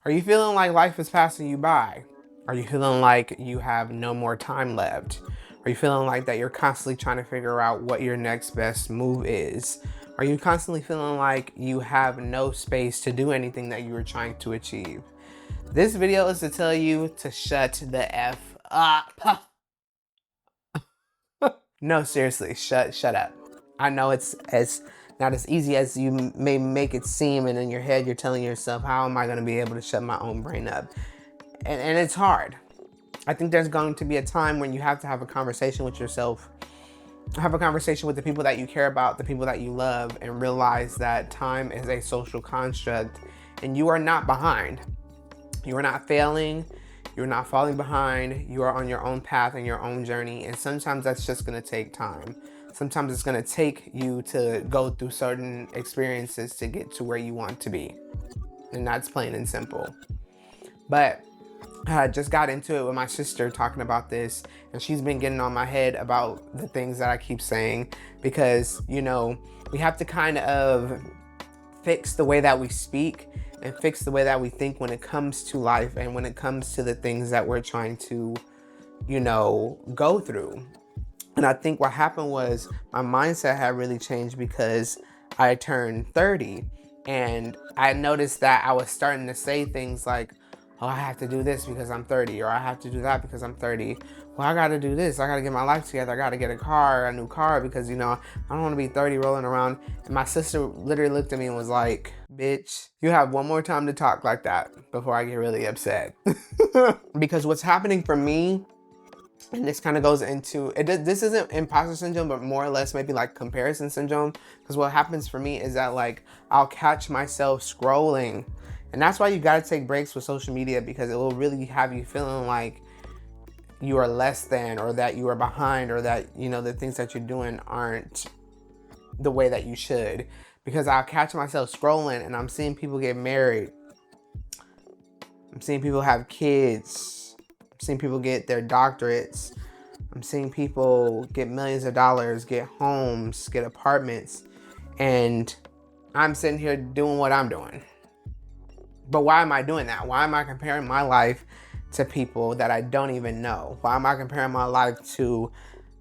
Are you feeling like life is passing you by? Are you feeling like you have no more time left? Are you feeling like that you're constantly trying to figure out what your next best move is? Are you constantly feeling like you have no space to do anything that you were trying to achieve? This video is to tell you to shut the F up. No, seriously, shut up. I know it's not as easy as you may make it seem, and in your head you're telling yourself, how am I going to be able to shut my own brain up? And it's hard. I think there's going to be a time when you have to have a conversation with yourself, have a conversation with the people that you care about, the people that you love, and realize that time is a social construct and you are not behind. You are not failing. You're not falling behind. You are on your own path and your own journey. And sometimes that's just going to take time. Sometimes it's going to take you to go through certain experiences to get to where you want to be. And that's plain and simple. But I just got into it with my sister talking about this, and she's been getting on my head about the things that I keep saying because, you know, we have to kind of fix the way that we speak and fix the way that we think when it comes to life and when it comes to the things that we're trying to, you know, go through. And I think what happened was my mindset had really changed because I turned 30 and I noticed that I was starting to say things like, oh, I have to do this because I'm 30, or I have to do that because I'm 30. Well, I gotta do this. I gotta get my life together. I gotta get a new car because, you know, I don't wanna be 30 rolling around. And my sister literally looked at me and was like, bitch, you have one more time to talk like that before I get really upset. Because what's happening for me, and this kind of goes into it, this isn't imposter syndrome, but more or less maybe like comparison syndrome. Because what happens for me is that, like, I'll catch myself scrolling, and that's why you got to take breaks with social media, because it will really have you feeling like you are less than, or that you are behind, or that, you know, the things that you're doing aren't the way that you should. Because I'll catch myself scrolling and I'm seeing people get married, I'm seeing people have kids, I'm seeing people get their doctorates, I'm seeing people get millions of dollars, get homes, get apartments, and I'm sitting here doing what I'm doing. But why am I doing that? Why am I comparing my life to people that I don't even know? Why am I comparing my life to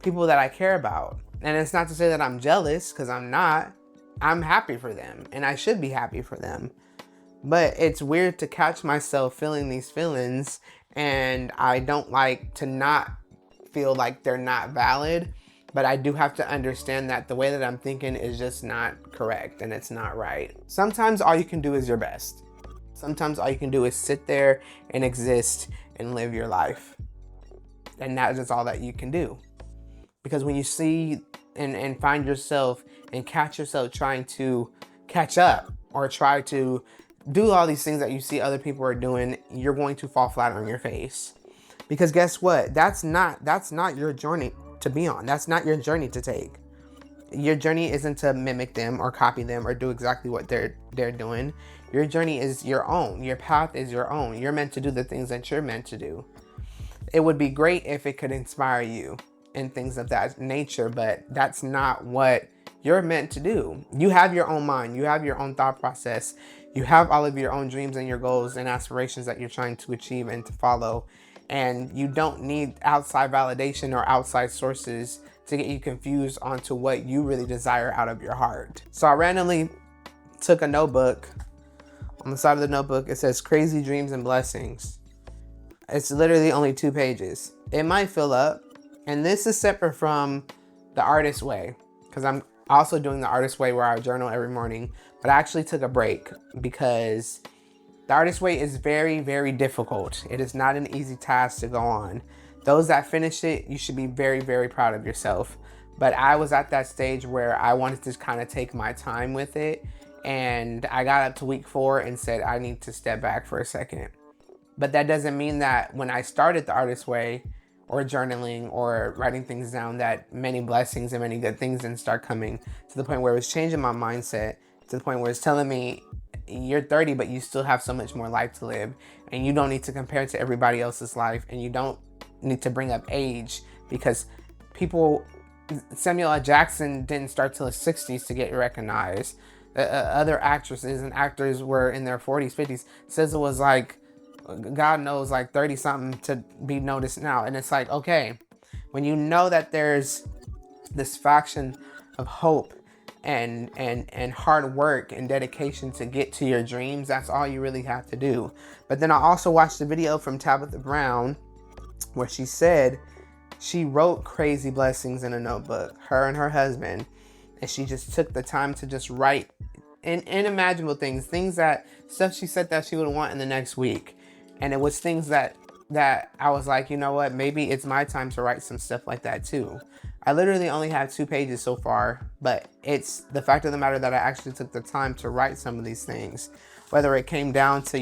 people that I care about? And it's not to say that I'm jealous, because I'm not. I'm happy for them, and I should be happy for them. But it's weird to catch myself feeling these feelings, and I don't like to not feel like they're not valid. But I do have to understand that the way that I'm thinking is just not correct, and it's not right. Sometimes all you can do is your best. Sometimes all you can do is sit there and exist and live your life. And that is all that you can do. Because when you see and find yourself and catch yourself trying to catch up, or try to do all these things that you see other people are doing, you're going to fall flat on your face. Because guess what? That's not your journey to be on. That's not your journey to take. Your journey isn't to mimic them or copy them or do exactly what they're doing. Your journey is your own. Your path is your own. You're meant to do the things that you're meant to do. It would be great if it could inspire you and things of that nature, but that's not what you're meant to do. You have your own mind. You have your own thought process. You have all of your own dreams and your goals and aspirations that you're trying to achieve and to follow. And you don't need outside validation or outside sources to get you confused onto what you really desire out of your heart. So I randomly took a notebook. On the side of the notebook, it says crazy dreams and blessings. It's literally only 2 pages. It might fill up. And this is separate from the artist way, because I'm also doing the artist way where I journal every morning. But I actually took a break because the artist way is very, very difficult. It is not an easy task to go on. Those that finish it, you should be very, very proud of yourself. But I was at that stage where I wanted to kind of take my time with it. And I got up to week 4 and said, I need to step back for a second. But that doesn't mean that when I started the artist way, or journaling, or writing things down, that many blessings and many good things didn't start coming, to the point where it was changing my mindset, to the point where it's telling me, you're 30, but you still have so much more life to live, and you don't need to compare to everybody else's life, and you don't need to bring up age, because Samuel L. Jackson didn't start till his 60s to get recognized. other actresses and actors were in their 40s, 50s. SZA was like, God knows, like 30 something to be noticed now. And it's like, okay, when you know that there's this faction of hope and hard work and dedication to get to your dreams, that's all you really have to do. But then I also watched a video from Tabitha Brown where she said she wrote crazy blessings in a notebook, her and her husband, and she just took the time to just write unimaginable things that stuff she said that she would want in the next week. And it was things that I was like, you know what, maybe it's my time to write some stuff like that too. I literally only have 2 pages so far, but it's the fact of the matter that I actually took the time to write some of these things. Whether it came down to,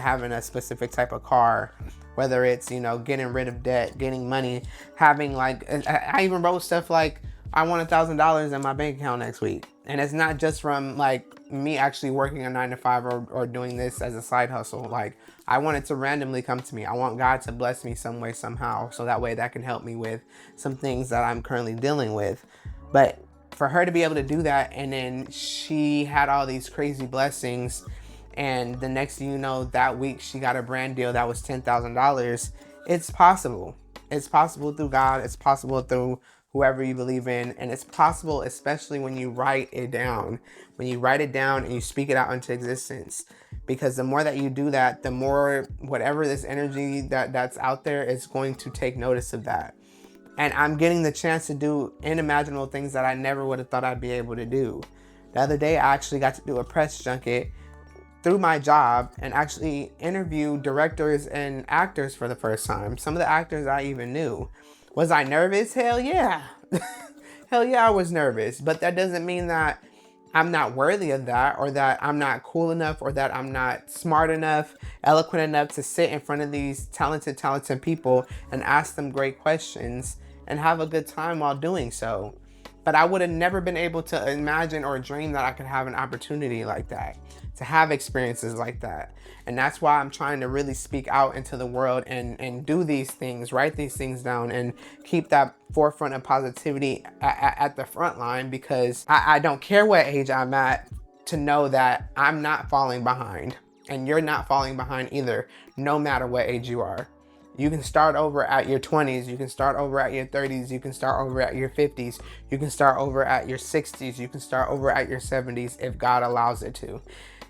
having a specific type of car, whether it's, getting rid of debt, getting money, having like, I even wrote stuff like, I want $1,000 in my bank account next week. And it's not just from like me actually working a 9 to 5 or doing this as a side hustle. Like, I want it to randomly come to me. I want God to bless me some way, somehow. So that way that can help me with some things that I'm currently dealing with. But for her to be able to do that, and then she had all these crazy blessings, and the next thing you know, that week she got a brand deal that was $10,000. It's possible. It's possible through God. It's possible through whoever you believe in. And it's possible, especially when you write it down. When you write it down and you speak it out into existence. Because the more that you do that, the more whatever this energy that's out there is going to take notice of that. And I'm getting the chance to do unimaginable things that I never would have thought I'd be able to do. The other day, I actually got to do a press junket through my job and actually interview directors and actors for the first time. Some of the actors I even knew. Was I nervous? Hell yeah. Hell yeah, I was nervous. But that doesn't mean that I'm not worthy of that, or that I'm not cool enough, or that I'm not smart enough, eloquent enough to sit in front of these talented people and ask them great questions and have a good time while doing so. But I would have never been able to imagine or dream that I could have an opportunity like that, to have experiences like that. And that's why I'm trying to really speak out into the world and do these things, write these things down, and keep that forefront of positivity at the front line, because I don't care what age I'm at, to know that I'm not falling behind, and you're not falling behind either, no matter what age you are. You can start over at your 20s, you can start over at your 30s, you can start over at your 50s, you can start over at your 60s, you can start over at your 70s if God allows it to.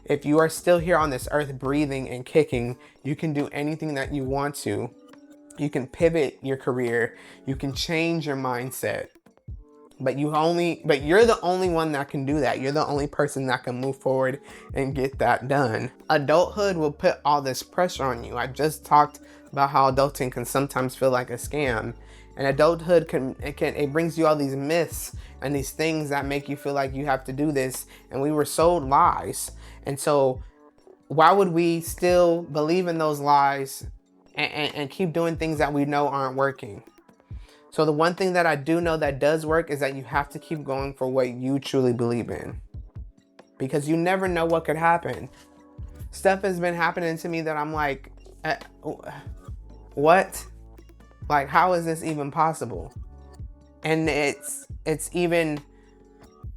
If you are still here on this earth breathing and kicking, you can do anything that you want to. You can pivot your career, you can change your mindset. But you're the only one that can do that. You're the only person that can move forward and get that done. Adulthood will put all this pressure on you. I just talked about how adulting can sometimes feel like a scam. And adulthood it brings you all these myths and these things that make you feel like you have to do this. And we were sold lies. And so why would we still believe in those lies and keep doing things that we know aren't working? So the one thing that I do know that does work is that you have to keep going for what you truly believe in. Because you never know what could happen. Stuff has been happening to me that I'm like, what? Like, how is this even possible? And it's even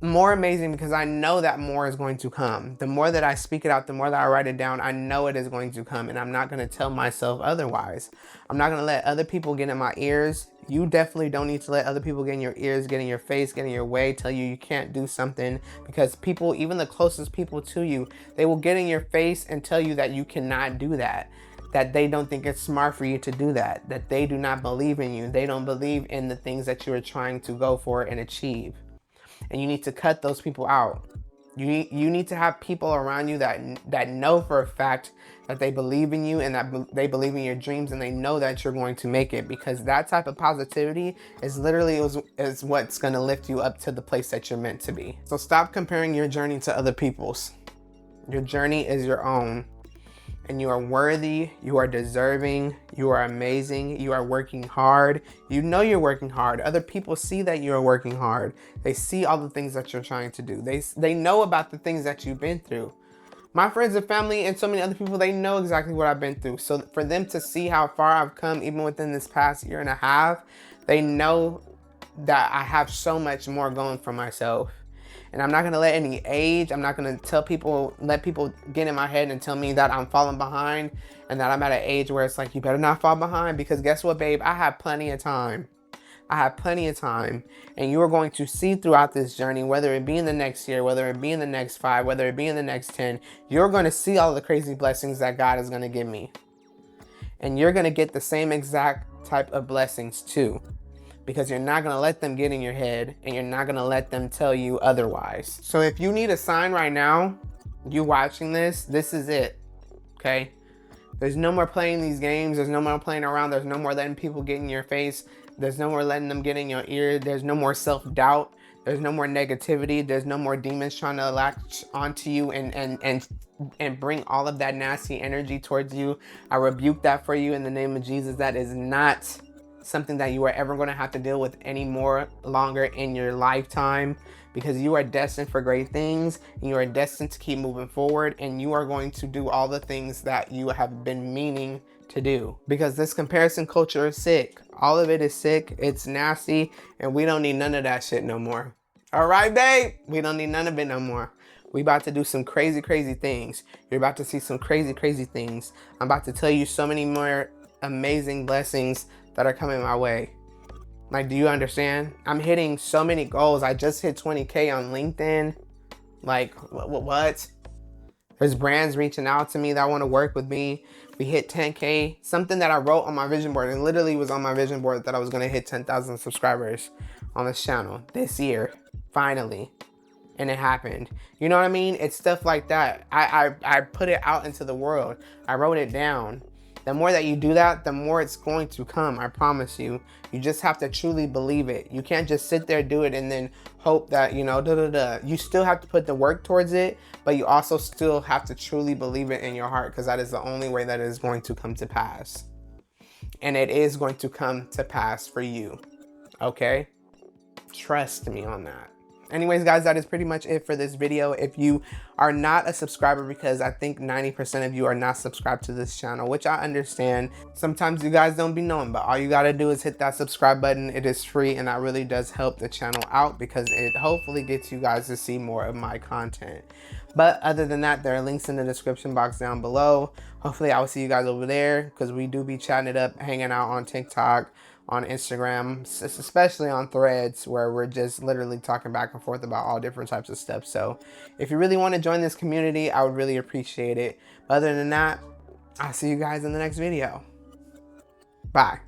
more amazing because I know that more is going to come. The more that I speak it out, the more that I write it down, I know it is going to come, and I'm not going to tell myself otherwise. I'm not going to let other people get in my ears. You definitely don't need to let other people get in your ears, get in your face, get in your way, tell you can't do something, because people, even the closest people to you, they will get in your face and tell you that you cannot do that they don't think it's smart for you to do that they do not believe in you. They don't believe in the things that you are trying to go for and achieve. And you need to cut those people out. You need to have people around you that know for a fact that they believe in you and that they believe in your dreams, and they know that you're going to make it, because that type of positivity is literally is what's going to lift you up to the place that you're meant to be. So stop comparing your journey to other people's. Your journey is your own. And you are worthy, you are deserving, you are amazing, you are working hard. You know you're working hard. Other people see that you are working hard. They see all the things that you're trying to do. They know about the things that you've been through. My friends and family and so many other people, they know exactly what I've been through. So for them to see how far I've come, even within this past year and a half, they know that I have so much more going for myself. And I'm not gonna let any age, I'm not gonna let people get in my head and tell me that I'm falling behind and that I'm at an age where it's like, you better not fall behind, because guess what, babe? I have plenty of time. I have plenty of time, and you are going to see throughout this journey, whether it be in the next year, whether it be in the next 5, whether it be in the next 10, you're going to see all the crazy blessings that God is going to give me. And you're going to get the same exact type of blessings too, because you're not going to let them get in your head, and you're not going to let them tell you otherwise. So if you need a sign right now, you watching this is it, okay? There's no more playing these games. There's no more playing around. There's no more letting people get in your face. There's no more letting them get in your ear. There's no more self-doubt. There's no more negativity. There's no more demons trying to latch onto you and bring all of that nasty energy towards you. I rebuke that for you in the name of Jesus. That is not something that you are ever going to have to deal with anymore longer in your lifetime, because you are destined for great things, and you are destined to keep moving forward, and you are going to do all the things that you have been meaning to do, because this comparison culture is sick. All of it is sick. It's nasty, and we don't need none of that shit no more. All right, babe? We don't need none of it no more. We about to do some crazy, crazy things. You're about to see some crazy, crazy things. I'm about to tell you so many more amazing blessings that are coming my way. Like, do you understand? I'm hitting so many goals. I just hit 20K on LinkedIn. Like, what? There's brands reaching out to me that want to work with me. We hit 10K. Something that I wrote on my vision board, and literally was on my vision board, that I was going to hit 10,000 subscribers on this channel this year, finally. And it happened. You know what I mean? It's stuff like that. I put it out into the world. I wrote it down. The more that you do that, the more it's going to come. I promise you. You just have to truly believe it. You can't just sit there, do it, and then hope that, you know, You still have to put the work towards it, but you also still have to truly believe it in your heart, because that is the only way that it is going to come to pass. And it is going to come to pass for you. Okay? Trust me on that. Anyways, guys, that is pretty much it for this video. If you are not a subscriber, because I think 90% of you are not subscribed to this channel, which I understand. Sometimes you guys don't be knowing, but all you got to do is hit that subscribe button. It is free, and that really does help the channel out, because it hopefully gets you guys to see more of my content. But other than that, there are links in the description box down below. Hopefully I will see you guys over there, because we do be chatting it up, hanging out on TikTok, on Instagram, especially on Threads, where we're just literally talking back and forth about all different types of stuff. So if you really want to join this community, I would really appreciate it. Other than that, I'll see you guys in the next video. Bye.